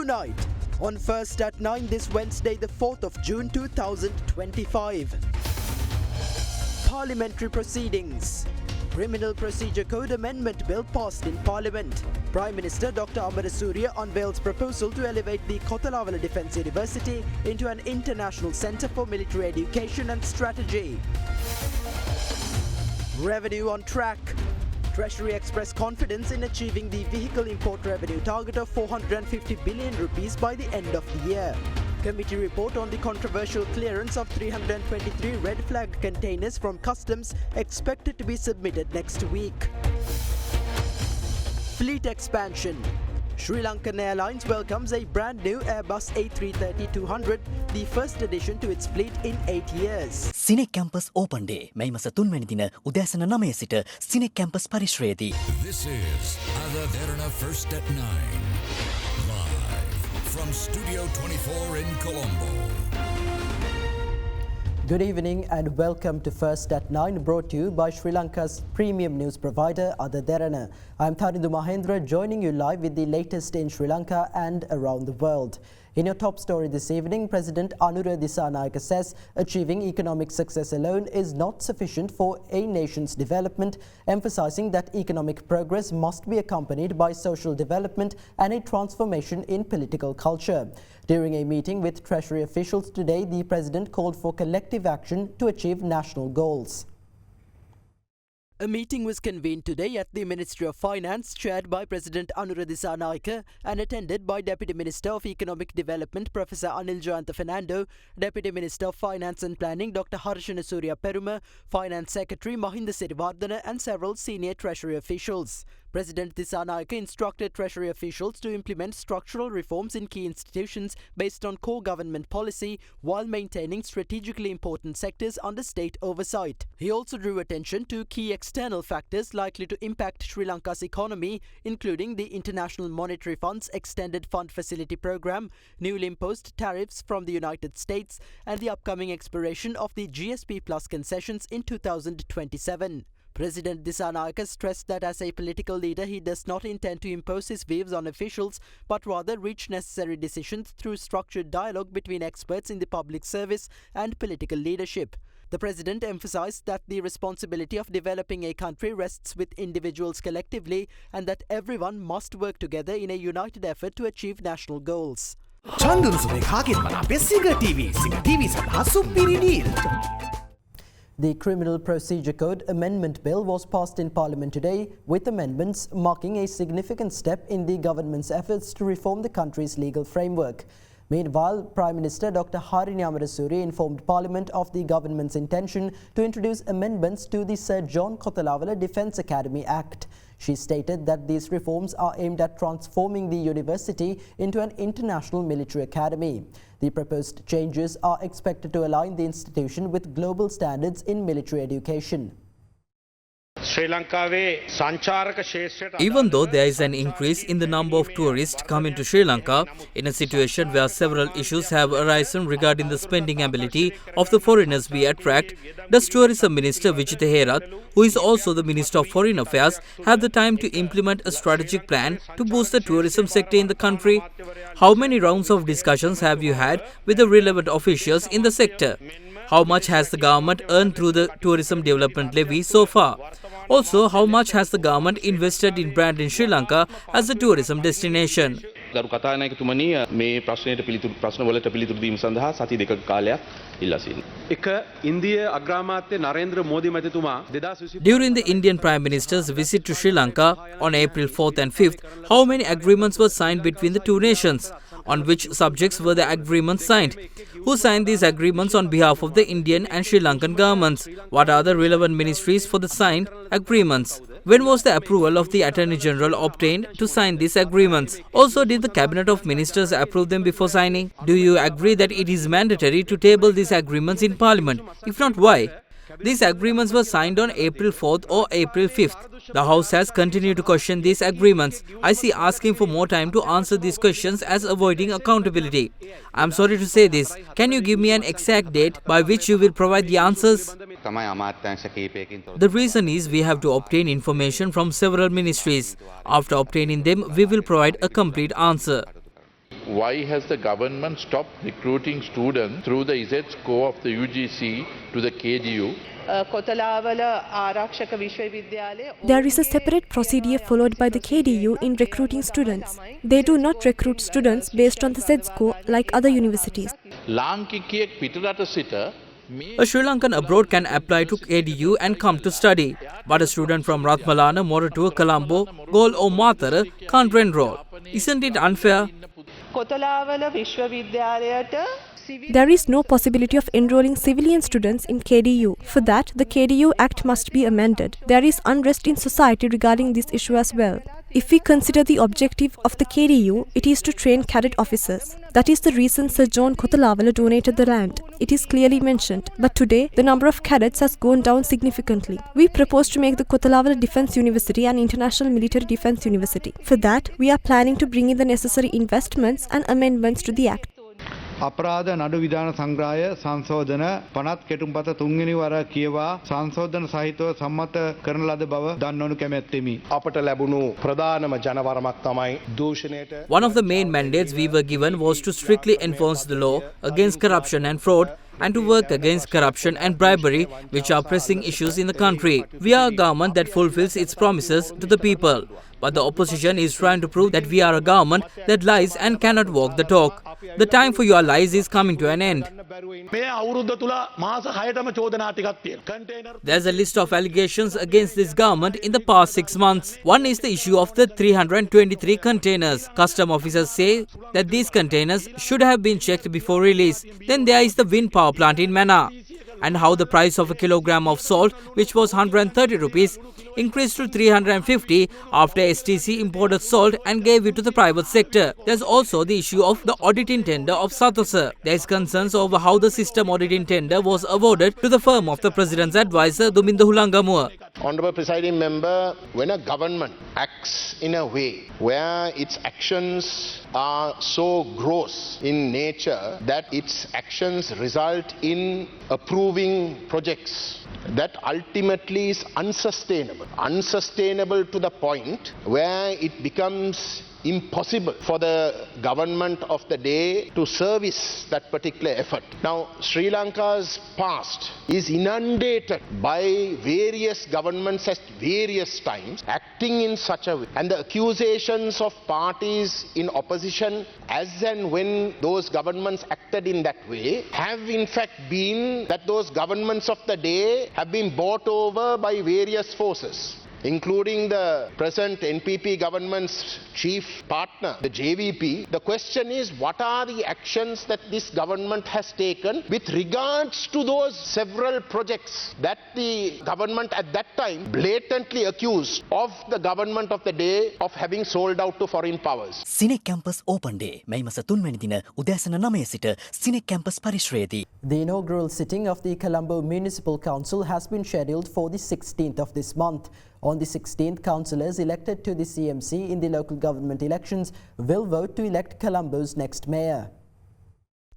tonight on First at 9 this Wednesday, the 4th of June 2025. Parliamentary proceedings. Criminal Procedure Code Amendment Bill passed in Parliament. Prime Minister Dr. Amarasuriya unveils proposal to elevate the Kothalavala Defence University into an international centre for military education and strategy. Revenue on track. Treasury expressed confidence in achieving the vehicle import revenue target of 450 billion rupees by the end of the year. Committee report on the controversial clearance of 323 red flag containers from customs expected to be submitted next week. Fleet expansion. Sri Lankan Airlines welcomes a brand new Airbus A330-200, the first addition to its fleet in 8 years. Cine Campus Open Day. මේ මාස 3 වෙනි දින උදෑසන 9 සිට Cine Campus පරිශ්‍රයේදී. This is Derana First at 9. Live from Studio 24 in Colombo. Good evening and welcome to First at 9, brought to you by Sri Lanka's premium news provider, Derana. I'm Tharindu Mahendra, joining you live with the latest in Sri Lanka and around the world. In your top story this evening, President Anura Dissanayake says achieving economic success alone is not sufficient for a nation's development, emphasizing that economic progress must be accompanied by social development and a transformation in political culture. During a meeting with Treasury officials today, the President called for collective action to achieve national goals. A meeting was convened today at the Ministry of Finance, chaired by President Anura Dissanayake and attended by Deputy Minister of Economic Development Professor Anil Jayanta Fernando, Deputy Minister of Finance and Planning Dr. Harshana Surya Peruma, Finance Secretary Mahinda Sirivardhana and several senior Treasury officials. President Dissanayake instructed Treasury officials to implement structural reforms in key institutions based on core government policy while maintaining strategically important sectors under state oversight. He also drew attention to key external factors likely to impact Sri Lanka's economy, including the International Monetary Fund's Extended Fund Facility Program, newly imposed tariffs from the United States, and the upcoming expiration of the GSP Plus concessions in 2027. President Dissanayake stressed that as a political leader, he does not intend to impose his views on officials, but rather reach necessary decisions through structured dialogue between experts in the public service and political leadership. The President emphasized that the responsibility of developing a country rests with individuals collectively and that everyone must work together in a united effort to achieve national goals. The Criminal Procedure Code Amendment Bill was passed in Parliament today, with amendments marking a significant step in the government's efforts to reform the country's legal framework. Meanwhile, Prime Minister Dr. Harini Amarasuriya informed Parliament of the government's intention to introduce amendments to the Sir John Kothalavala Defence Academy Act. She stated that these reforms are aimed at transforming the university into an international military academy. The proposed changes are expected to align the institution with global standards in military education. Even though there is an increase in the number of tourists coming to Sri Lanka, in a situation where several issues have arisen regarding the spending ability of the foreigners we attract, does Tourism Minister Vijitha Herath, who is also the Minister of Foreign Affairs, have the time to implement a strategic plan to boost the tourism sector in the country? How many rounds of discussions have you had with the relevant officials in the sector? How much has the government earned through the tourism development levy so far? Also, how much has the government invested in branding Sri Lanka as a tourism destination? ගරු කතානායකතුමනි මේ ප්‍රශ්නයට ප්‍රශ්නවලට පිළිතුරු දීම සඳහා සති දෙකක කාලයක් ඉල්ලා සිටිනවා. එක ඉන්දිය අග්‍රාමාත්‍ය නරේන්ද්‍ර මෝදි මැතිතුමා 2020 During the Indian Prime Minister's visit to Sri Lanka on April 4th and 5th, how many agreements were signed between the two nations? On which subjects were the agreements signed? Who signed these agreements on behalf of the Indian and Sri Lankan governments? What are the relevant ministries for the signed agreements? When was the approval of the Attorney General obtained to sign these agreements? Also, did the Cabinet of Ministers approve them before signing? Do you agree that it is mandatory to table these agreements in Parliament? If not, why? These agreements were signed on April 4th or April 5th. The House has continued to question these agreements. I see asking for more time to answer these questions as avoiding accountability. I am sorry to say this. Can you give me an exact date by which you will provide the answers? The reason is we have to obtain information from several ministries. After obtaining them, we will provide a complete answer. why has the government stopped recruiting students through the Z score of the UGC to the KDU? There is a separate procedure followed by the KDU in recruiting students. They do not recruit students based on the Z score like other universities. ලාංකිකයෙක් පිටරට සිට A Sri Lankan abroad can apply to KDU and come to study, but a student from Ratmalana, Moratuwa, Columbbo, Gol or Mathara can't enroll. Isn't it unfair? There is no possibility of enrolling civilian students in KDU. For that, the KDU Act must be amended. There is unrest in society regarding this issue as well. If we consider the objective of the KDU, it is to train cadet officers. That is the reason Sir John Kothalavala donated the land. It is clearly mentioned. But today, the number of cadets has gone down significantly. We propose to make the Kothalavala Defence University an international military defence university. For that, we are planning to bring in the necessary investments and amendments to the Act. අපරාධ නඩු විධාන සංග්‍රහය සංශෝධන 50 කෙටුම්පත 3 වෙනි වර කියවා සංශෝධන සහිතව සම්මත කරන ලද බව දන්වනු කැමැත්තෙමි. අපට ලැබුණු ප්‍රධානම ජනවරමක් තමයි දූෂණයට. One of the main mandates we were given was to strictly enforce the law against corruption and fraud and to work against corruption and bribery, which are pressing issues in the country. We are a government that fulfills its promises to the people. But the opposition is trying to prove that we are a government that lies and cannot walk the talk. The time for your lies is coming to an end. There's a list of allegations against this government in the past 6 months. One is the issue of the 323 containers. Custom officers say that these containers should have been checked before release. Then there is the wind power plant in Mana, and how the price of a kilogram of salt, which was 130 rupees, increased to 350 after STC imported salt and gave it to the private sector. There's also the issue of the auditing tender of Sathosa. There is concerns over how the system auditing tender was awarded to the firm of the President's advisor, Duminda Hulangamua. Honourable Presiding Member, when a government acts in a way where its actions are so gross in nature that its actions result in approving projects that ultimately is unsustainable. Unsustainable to the point where it becomes impossible for the government of the day to service that particular effort. Now, Sri Lanka's past is inundated by various governments at various times acting in such a way. And the accusations of parties in opposition as and when those governments acted in that way have in fact been that those governments of the day have been bought over by various forces, including the present NPP government's chief partner, the JVP. The question is, what are the actions that this government has taken with regards to those several projects that the government at that time blatantly accused of the government of the day of having sold out to foreign powers? Cinec Campus Open Day මැයි මස 3 වැනි දින උදෑසන 9 සිට Cinec Campus පරිශ්‍රයේදී. The inaugural sitting of the Columbbo Municipal Council has been scheduled for the 16th of this month. On the 16th, councillors elected to the CMC in the local government elections will vote to elect Colombo's next mayor.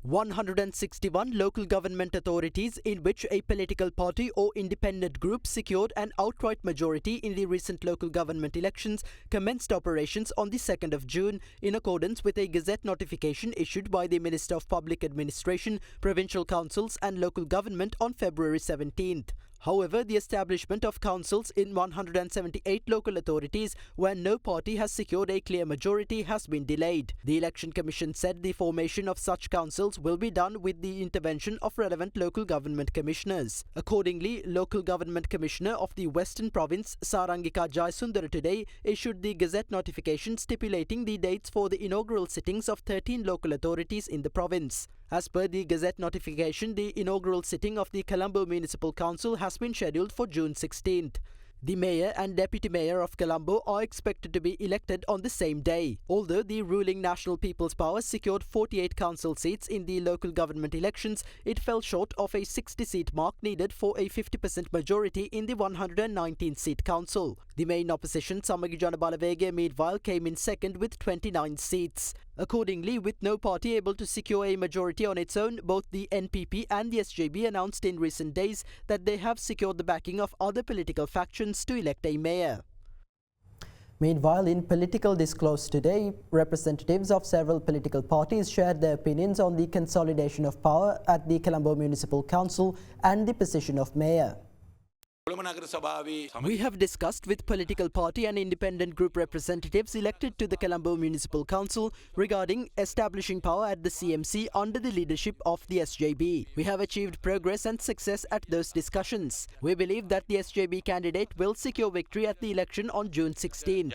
161 local government authorities in which a political party or independent group secured an outright majority in the recent local government elections commenced operations on the 2nd of June in accordance with a Gazette notification issued by the Minister of Public Administration, Provincial Councils and Local Government on February 17th. However, the establishment of councils in 178 local authorities where no party has secured a clear majority has been delayed. The Election Commission said the formation of such councils will be done with the intervention of relevant local government commissioners. Accordingly, Local Government Commissioner of the Western Province, Sarangika Jayasundara, today issued the Gazette notification stipulating the dates for the inaugural sittings of 13 local authorities in the province. As per the Gazette notification, the inaugural sitting of the Columbbo Municipal Council has been scheduled for June 16th. The mayor and deputy mayor of Columbbo are expected to be elected on the same day. Although the ruling National People's Power secured 48 council seats in the local government elections, it fell short of a 60-seat mark needed for a 50% majority in the 119-seat council. The main opposition, Samagi Jana Balawege, meanwhile came in second with 29 seats. Accordingly, with no party able to secure a majority on its own, both the NPP and the SJB announced in recent days that they have secured the backing of other political factions to elect a mayor. Meanwhile, in political discourse today, representatives of several political parties shared their opinions on the consolidation of power at the Colombo Municipal Council and the position of mayor. We have discussed with political party and independent group representatives elected to the Colombo Municipal Council regarding establishing power at the CMC under the leadership of the SJB. We have achieved progress and success at those discussions. We believe that the SJB candidate will secure victory at the election on June 16.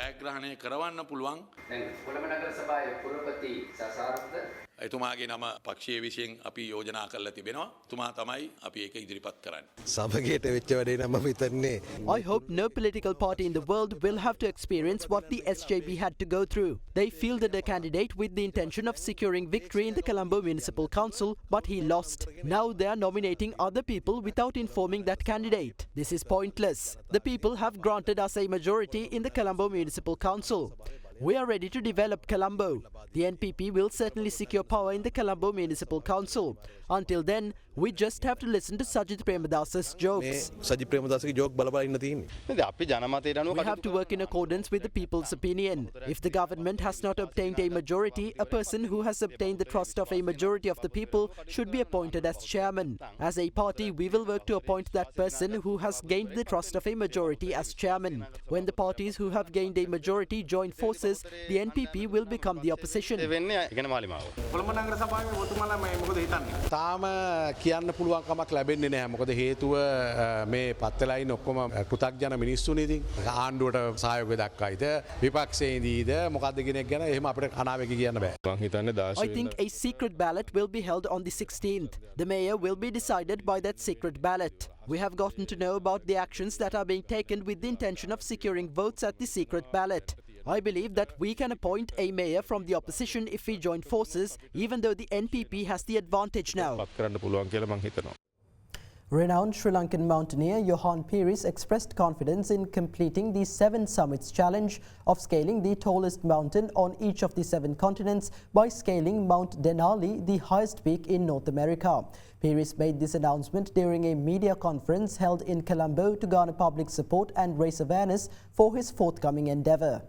එතුමාගේ නම පක්ෂයේ විසින් අපි යෝජනා කරලා තිබෙනවා. තුමා තමයි අපි ඒක ඉදිරිපත් කරන්නේ. සමගයට වෙච්ච වැඩේ නම් මම හිතන්නේ. I hope no political party in the world will have to experience what the SJB had to go through. They fielded a candidate with the intention of securing victory in the Colombo Municipal Council, but he lost. Now they are nominating other people without informing that candidate. This is pointless. The people have granted us a majority in the Colombo Municipal Council. We are ready to develop Colombo. The NPP will certainly secure power in the Colombo Municipal Council. Until then, we just have to listen to Sajith Premadasa's jokes. Sajith ප්‍රේමදාසගේ joke බල බල ඉන්න තියෙන්නේ. We have to work in accordance with the people's opinion. If the government has not obtained a majority, a person who has obtained the trust of a majority of the people should be appointed as chairman. As a party, we will work to appoint that person who has gained the trust of a majority as chairman. When the parties who have gained a majority join forces, the NPP will become the opposition. තාම කියන්න පුළුවන් කමක් ලැබෙන්නේ නැහැ. මොකද හේතුව මේ පත්වලයින් ඔක්කොම පෘථග්ජන මිනිස්සුනේ ඉතින් ආණ්ඩුවට සහයෝගය දක්වයිද විපක්ෂයේ ඉඳීද මොකද්ද කියන එක ගැන එහෙම අපිට කනාවේක කියන්න බෑ. මං හිතන්නේ 16 I think a secret ballot will be held on the 16th. The mayor will be decided by that secret ballot. We have gotten to know about the actions that are being taken with the intention of securing votes at the secret ballot. I believe that we can appoint a mayor from the opposition if we join forces, even though the NPP has the advantage now. පත් කරන්න පුළුවන් කියලා මං හිතනවා. Renowned Sri Lankan mountaineer Johan expressed confidence in completing the 7 Summits challenge of scaling the tallest mountain on each of the 7 continents by scaling Mount Denali, the highest peak in North America. Pires made this announcement during a media conference held in Colombo to garner public support and raise awareness for his forthcoming endeavour.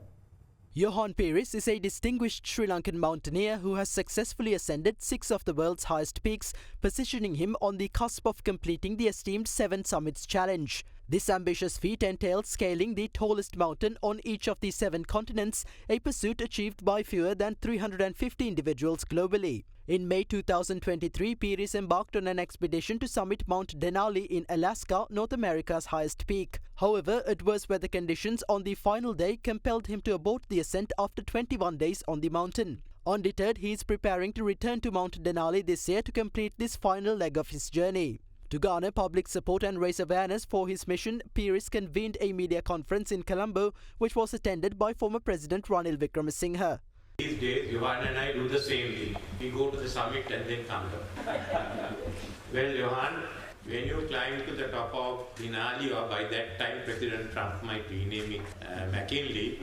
Johan Pires is a distinguished Sri Lankan mountaineer who has successfully ascended 6 of the world's highest peaks, positioning him on the cusp of completing the esteemed 7 Summits challenge. This ambitious feat entails scaling the tallest mountain on each of the 7 continents, a pursuit achieved by fewer than 350 individuals globally. In May 2023, Pires embarked on an expedition to summit Mount Denali in Alaska, North America's highest peak. However, adverse weather conditions on the final day compelled him to abort the ascent after 21 days on the mountain. Undeterred, he is preparing to return to Mount Denali this year to complete this final leg of his journey. To garner public support and raise awareness for his mission, Pires convened a media conference in Colombo, which was attended by former President Ranil Wickremesinghe. These days, Johan and I do the same thing. We go to the summit and then come down. Well, Johan, when you climb to the top of Denali, or by that time President Trump might rename it McKinley,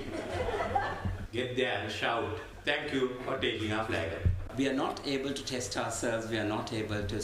get there and shout, "Thank you for taking our flag up." We are not able to test ourselves, we are not able to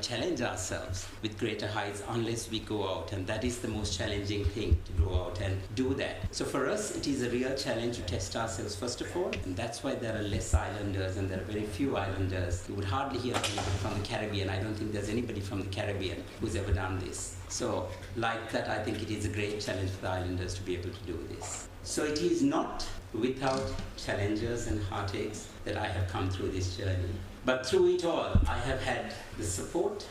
challenge ourselves with greater heights unless we go out, and that is the most challenging thing, to go out and do that. So for us, it is a real challenge to test ourselves first of all, and that's why there are less islanders and there are very few islanders. You would hardly hear anybody from the Caribbean. I don't think there's anybody from the Caribbean who's ever done this. So like that, I think it is a great challenge for the islanders to be able to do this. So it is not without challenges and heartaches that I have come through this journey. But through it all, I have had the support,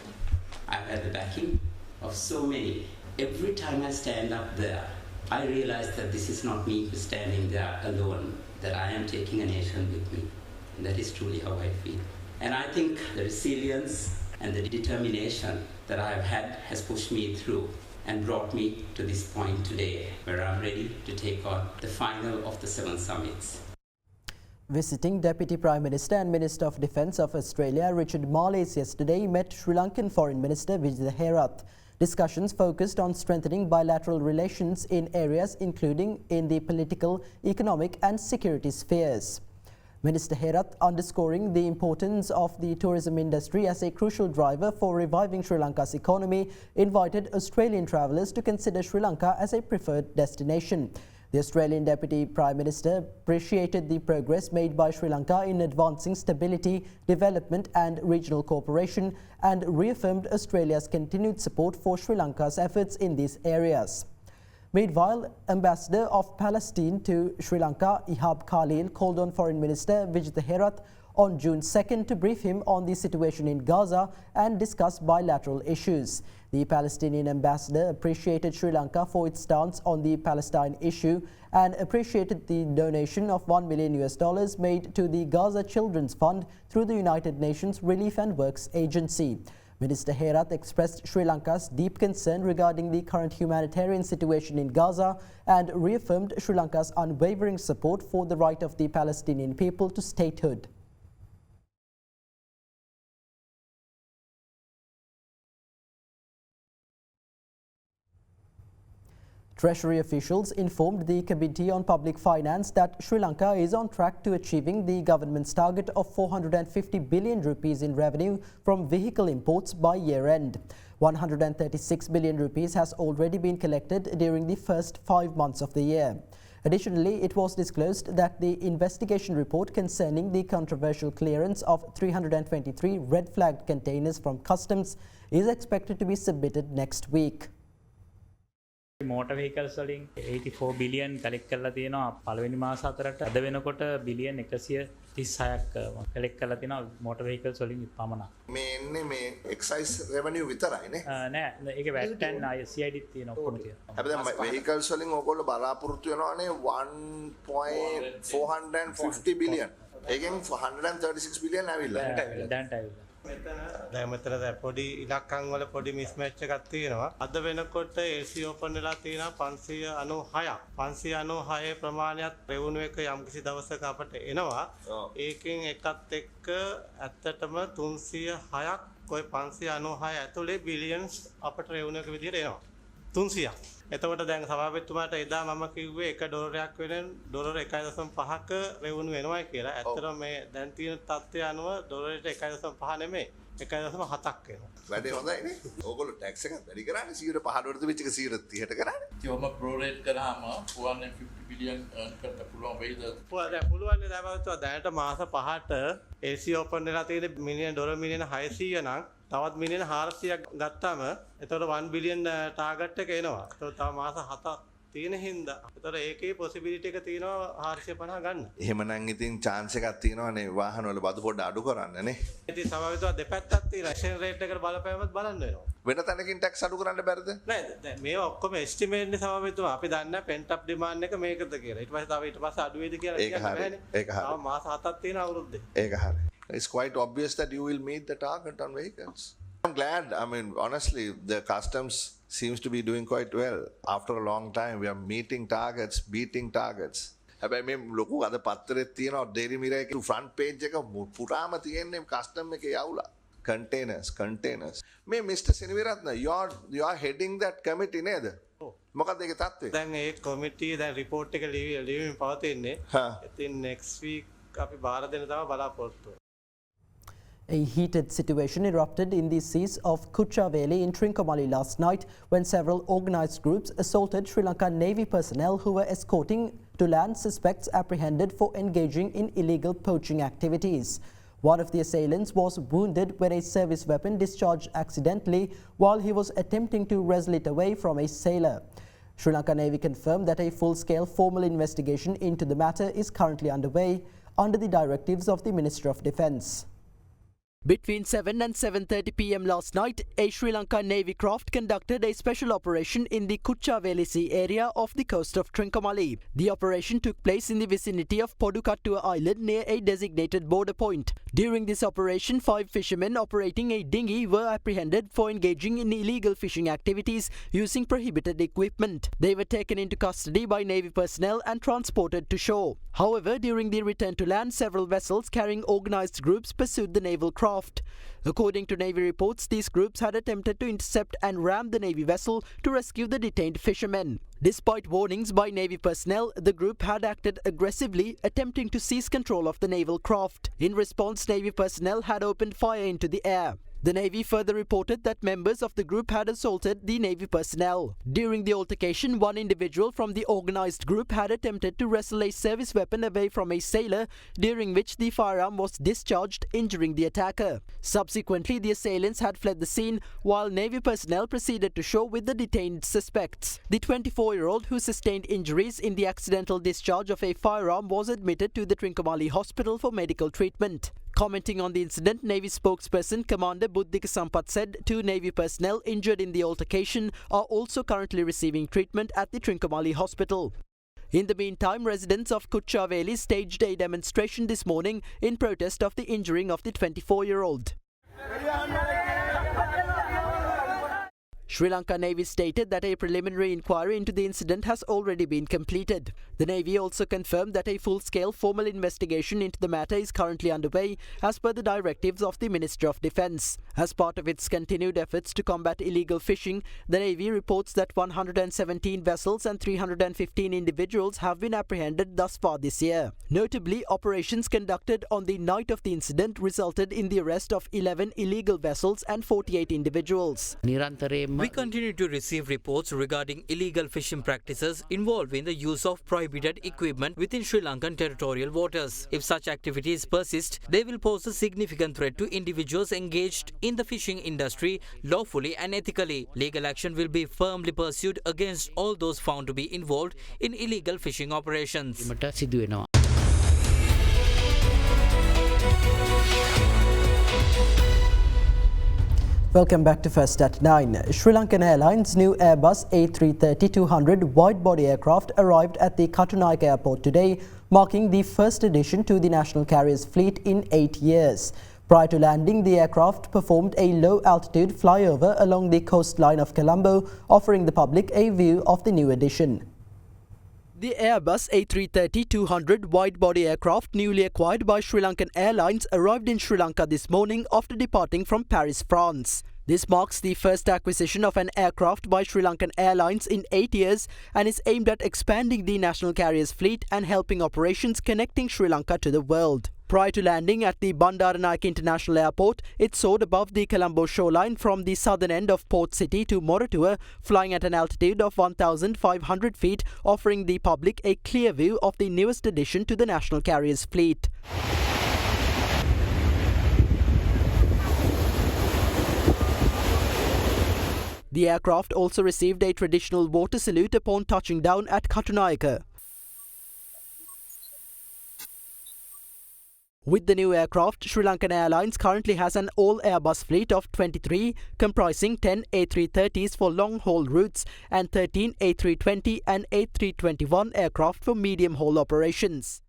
I've had the backing of so many. Every time I stand up there, I realize that this is not me who's standing there alone, that I am taking a nation with me. And that is truly how I feel. And I think the resilience and the determination that I have had has pushed me through and brought me to this point today, where I'm ready to take on the final of the 7 summits. Visiting Deputy Prime Minister and Minister of Defence of Australia Richard Marles yesterday met Sri Lankan Foreign Minister Vijay Herath. Discussions focused on strengthening bilateral relations in areas including in the political, economic and security spheres. Minister Herath, underscoring the importance of the tourism industry as a crucial driver for reviving Sri Lanka's economy, invited Australian travellers to consider Sri Lanka as a preferred destination. The Australian Deputy Prime Minister appreciated the progress made by Sri Lanka in advancing stability, development and regional cooperation and reaffirmed Australia's continued support for Sri Lanka's efforts in these areas. Meanwhile, Ambassador of Palestine to Sri Lanka, Ihab Khalil, called on Foreign Minister Vijay Herath on June 2nd to brief him on the situation in Gaza and discuss bilateral issues. The Palestinian ambassador appreciated Sri Lanka for its stance on the Palestine issue and appreciated the donation of $1 million made to the Gaza Children's Fund through the United Nations Relief and Works Agency. Minister Herath expressed Sri Lanka's deep concern regarding the current humanitarian situation in Gaza and reaffirmed Sri Lanka's unwavering support for the right of the Palestinian people to statehood. Treasury officials informed the Committee on Public Finance that Sri Lanka is on track to achieving the government's target of 450 billion rupees in revenue from vehicle imports by year-end. 136 billion rupees has already been collected during the first 5 months of the year. Additionally, it was disclosed that the investigation report concerning the controversial clearance of 323 red-flagged containers from customs is expected to be submitted next week. Motor vehicles වලින් 84 billion collect කරලා තියෙනවා පළවෙනි මාස අතරට අද වෙනකොට billion 136ක් collect කරලා තියෙනවා මෝටර් වෙහිකල්ස් වලින් පමණක් මේ එන්නේ මේ එක්සයිස් රෙවෙනියු විතරයිනේ නෑ ඒක වැට් and CID තියෙන ඔක්කොම තියෙනවා හැබැයි වෙහිකල්ස් වලින් ඕගොල්ලෝ බලාපොරොත්තු වෙනවානේ 1.450 බිලියන් ඒකෙන් 136 බිලියන් ඇවිල්ලා දැන්ට ඇවිල්ලා දැන් මෙතන පොඩි ඉලක්කම් වල පොඩි මිස්මැච් එකක් තියෙනවා. අද වෙනකොට AC ඕපන් වෙලා තියෙනවා 596ක්. 596 ප්‍රමාණයක් රෙවෙනියු එක යම්කිසි දවසක අපට එනවා. ඒකෙන් එකත් එක්ක ඇත්තටම 306ක් ඔය 596 ඇතුලේ බිලියන්ස් අපට රෙවෙනියු එක විදිහට එනවා. 300ක්. එතකොට දැන් සභාපතිතුමාට එදා මම කිව්වේ $1ක් වෙන ඩොලර් 1.5ක රෙවෙනියු එනවායි කියලා. ඇත්තටම මේ දැන් තියෙන තත්ත්වය අනුව ඩොලරයට 1.5 නෙමෙයි 1.7ක් වෙනවා. වැඩේ හොඳයිනේ. ඕගොල්ලෝ ටැක්ස් එකක් වැඩි කරානේ 115ට වෙච්ච එක 130ට කරානේ. ඒවම ප්‍රෝරේට් කරාම 450 බිලියන් earn කරන්න පුළුවන් වෙයිද? දැන් පුළුවන් නේ සභාපතිතුමා දැනට මාස 5ට AC ඕපන් වෙලා තියෙන $1 මිලියන 600 නම් තවත් මිලියන 400ක් ගත්තාම එතකොට 1 බිලියන් ටාගට් එක එනවා. එතකොට තව මාස 7ක් තියෙන හින්දා. එතකොට ඒකේ පොසිබිලිටි එක තියෙනවා 450 ගන්න. එහෙමනම් ඉතින් chance එකක් තියෙනවානේ වාහන වල බදු පොඩ්ඩ අඩු කරන්න නේ. ඉතින් සභාපතිතුමා දෙපැත්තක් තියෙනවා. එක්ස්චේන්ජ් රේට් එකට බලපෑමත් බලන්න වෙනවා. වෙන තැනකින් ටැක්ස් අඩු කරන්න බැරිද? නෑ දැන් මේවා ඔක්කොම එස්ටිමේට් නේ සභාපතිතුමා. අපි දන්නේ නැහැ පෙන්ට් අප් ඩිමාන්ඩ් එක මේකද කියලා. ඊට පස්සේ අඩු වේද කියලා කියන්නේ නැහැ නේ. ඒක හරි. තව මාස 7ක් තියෙන අවුරුද්දේ. ඒක හරි. It's quite obvious that you will meet the target on vehicles. I'm glad. I mean, honestly, the customs seems to be doing quite well. After a long time, we are meeting targets, beating targets. හැබැයි මේ ලොකු අද පත්තරේ තියෙනවා Daily Mirror එකේ front page එක පුරාම තියෙන්නේ custom එකේ යවුලා. Containers. මේ Mr. Siniviratna, you are heading that committee නේද? මොකක්ද ඒකේ තත්ත්වය? දැන් ඒ committee දැන් report එක ලියමින් පවතින්නේ. ඉතින් next week අපි බාර දෙන්න තමයි බලාපොරොත්තු වෙන්නේ. A heated situation erupted in the seas of Kucha Valley in Trincomalee last night when several organised groups assaulted Sri Lankan Navy personnel who were escorting to land suspects apprehended for engaging in illegal poaching activities. One of the assailants was wounded when a service weapon discharged accidentally while he was attempting to wrestle it away from a sailor. Sri Lankan Navy confirmed that a full-scale formal investigation into the matter is currently underway under the directives of the Minister of Defence. Between 7 and 7:30 p.m. last night, a Sri Lankan Navy craft conducted a special operation in the Kucha Valley Sea area off the coast of Trincomalee. The operation took place in the vicinity of Podukattua Island near a designated border point. During this operation, 5 fishermen operating a dinghy were apprehended for engaging in illegal fishing activities using prohibited equipment. They were taken into custody by Navy personnel and transported to shore. However, during the return to land, several vessels carrying organised groups pursued the naval craft. According to Navy reports, these groups had attempted to intercept and ram the Navy vessel to rescue the detained fishermen. Despite warnings by Navy personnel, the group had acted aggressively, attempting to seize control of the naval craft. In response, Navy personnel had opened fire into the air. The Navy further reported that members of the group had assaulted the Navy personnel. During the altercation, one individual from the organized group had attempted to wrestle a service weapon away from a sailor, during which the firearm was discharged, injuring the attacker. Subsequently, the assailants had fled the scene, while Navy personnel proceeded to shore with the detained suspects. The 24-year-old who sustained injuries in the accidental discharge of a firearm was admitted to the Trincomalee Hospital for medical treatment. Commenting on the incident, Navy spokesperson Commander Buddhika Sampath said 2 Navy personnel injured in the altercation are also currently receiving treatment at the Trincomalee Hospital. In the meantime, residents of Kucha Valley staged a demonstration this morning in protest of the injuring of the 24-year-old. Sri Lanka Navy stated that a preliminary inquiry into the incident has already been completed. The Navy also confirmed that a full-scale formal investigation into the matter is currently underway as per the directives of the Ministry of Defence. As part of its continued efforts to combat illegal fishing, the Navy reports that 117 vessels and 315 individuals have been apprehended thus far this year. Notably, operations conducted on the night of the incident resulted in the arrest of 11 illegal vessels and 48 individuals. We continue to receive reports regarding illegal fishing practices involving the use of prohibited equipment within Sri Lankan territorial waters. If such activities persist, they will pose a significant threat to individuals engaged in the fishing industry lawfully and ethically. Legal action will be firmly pursued against all those found to be involved in illegal fishing operations. Welcome back to First at 9. Sri Lankan Airlines' new Airbus A330-200 wide-body aircraft arrived at the Katunayake airport today, marking the first addition to the national carrier's fleet in 8 years. Prior to landing, the aircraft performed a low-altitude flyover along the coastline of Columbbo, offering the public a view of the new addition. The Airbus A330-200 wide-body aircraft newly acquired by Sri Lankan Airlines arrived in Sri Lanka this morning after departing from Paris, France. This marks the first acquisition of an aircraft by Sri Lankan Airlines in 8 years and is aimed at expanding the national carrier's fleet and helping operations connecting Sri Lanka to the world. Prior to landing at the Bandaranaike International Airport, it soared above the Columbbo shoreline from the southern end of Port City to Moratuwa, flying at an altitude of 1,500 feet, offering the public a clear view of the newest addition to the national carrier's fleet. The aircraft also received a traditional water salute upon touching down at Katunayake. With the new aircraft, Sri Lankan Airlines currently has an all-Airbus fleet of 23, comprising 10 A330s for long-haul routes and 13 A320 and A321 aircraft for medium-haul operations.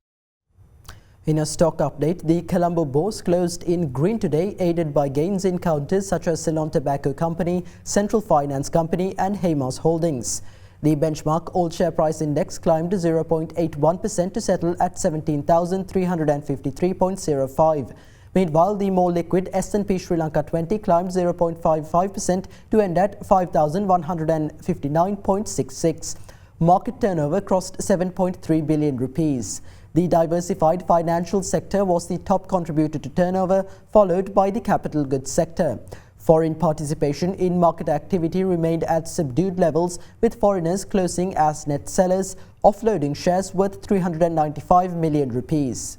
In a stock update, the Colombo bourse closed in green today, aided by gains in counters such as Ceylon Tobacco Company, Central Finance Company and Haymas Holdings. The benchmark all-share price index climbed 0.81% to settle at 17,353.05. Meanwhile, the more liquid S&P Sri Lanka 20 climbed 0.55% to end at 5,159.66. Market turnover crossed 7.3 billion rupees. The diversified financial sector was the top contributor to turnover, followed by the capital goods sector. Foreign participation in market activity remained at subdued levels, with foreigners closing as net sellers, offloading shares worth 395 million rupees.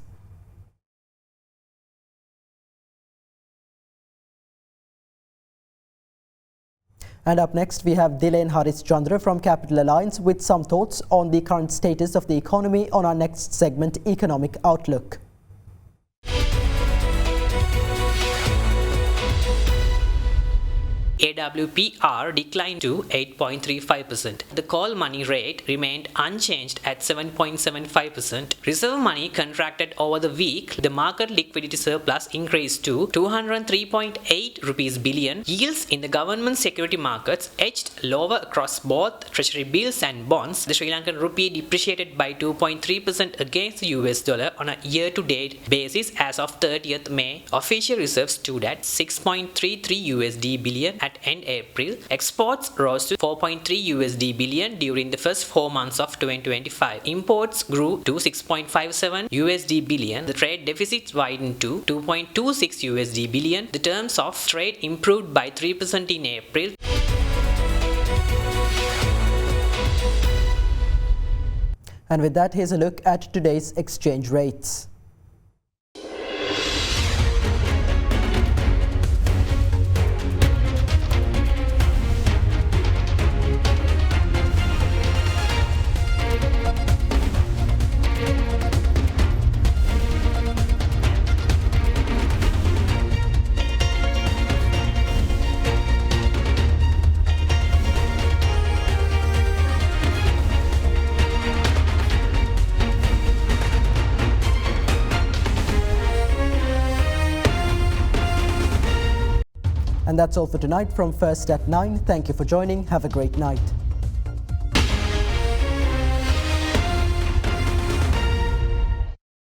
And up next, we have Dilen Haris Chandra from Capital Alliance with some thoughts on the current status of the economy on our next segment, Economic Outlook. AWPR declined to 8.35%. The call money rate remained unchanged at 7.75%. Reserve money contracted over the week. The market liquidity surplus increased to 203.8 rupees billion. Yields in the government security markets edged lower across both treasury bills and bonds. The Sri Lankan rupee depreciated by 2.3% against the US dollar on a year-to-date basis as of 30th May. Official reserves stood at 6.33 USD billion at at end April. Exports rose to $4.3 billion during the first 4 months of 2025. Imports grew to $6.57 billion. The trade deficit widened to $2.26 billion. The terms of trade improved by 3% in April. And with that, here's a look at today's exchange rates. And that's all for tonight from First at 9. Thank you for joining. Have a great night.